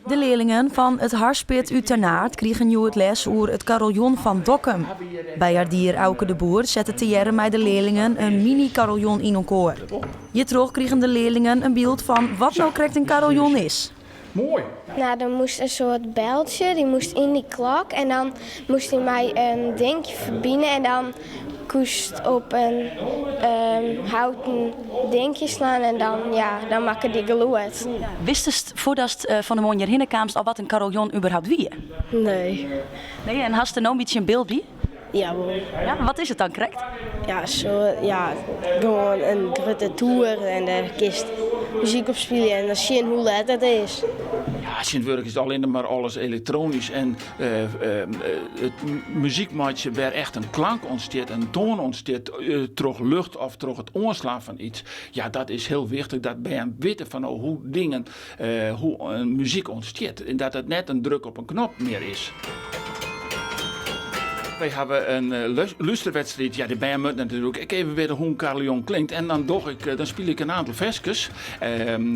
De leerlingen van het Harspit uit Ternaert kregen nu het les over het carillon van Dokkum. Bij haar dier Auke de Boer zette Thierry met de leerlingen een mini-carillon in elkaar. Hierdoor kregen de leerlingen een beeld van wat nou correct een carillon is. Mooi. Nou, dan moest een soort beltje, die moest in die klok en dan moest hij mij een dingetje verbinden en dan koest op een houten dingetje slaan en dan maken die geluid. Wist je voordat je van de monjer hinnenkwamst al wat een carillon überhaupt wie? Nee. Nee, en had je nou een beetje een beeld bij? Jawel. Ja, wat is het dan correct? Gewoon een grote tour en de kist muziek op spelen en dan zien hoe laat het is. Ja, Sint-Wurk is alleen maar alles elektronisch en het muziekmaatje waar echt een klank ontsteert, een toon ontsteert, terug lucht of terug het oorslaan van iets. Ja, dat is heel wichtig, dat bij een weten van hoe dingen, hoe een muziek ontsteert en dat het net een druk op een knop meer is. Wij hebben een luisterwedstrijd. Ja, die bij moet natuurlijk. Ik even weten hoe een carillon klinkt. En dan speel ik een aantal versjes.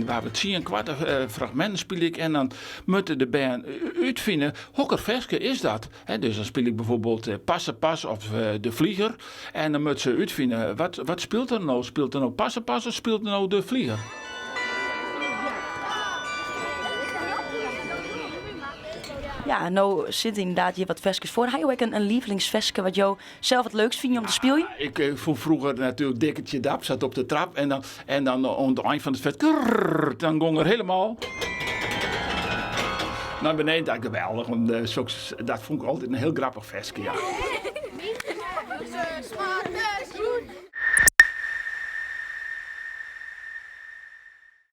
Waar we het zien, een kwart fragmenten speel ik. En dan moeten de band uitvinden, welke versje is dat? Dus dan speel ik bijvoorbeeld Passen Pas of De Vlieger. En dan moeten ze uitvinden, wat speelt er nou? Speelt er nou Passen Pas of speelt er nou De Vlieger? Ja, nou zit inderdaad hier wat versjes voor. Heb je ook een lievelingsversje wat jou zelf het leukst vindt om te spelen? Ik vond vroeger natuurlijk Dikkertje Dap, zat op de trap en dan aan het eind van het vet, dan ging er helemaal naar beneden. Dat geweldig, want dat vond ik altijd een heel grappig versje, ja.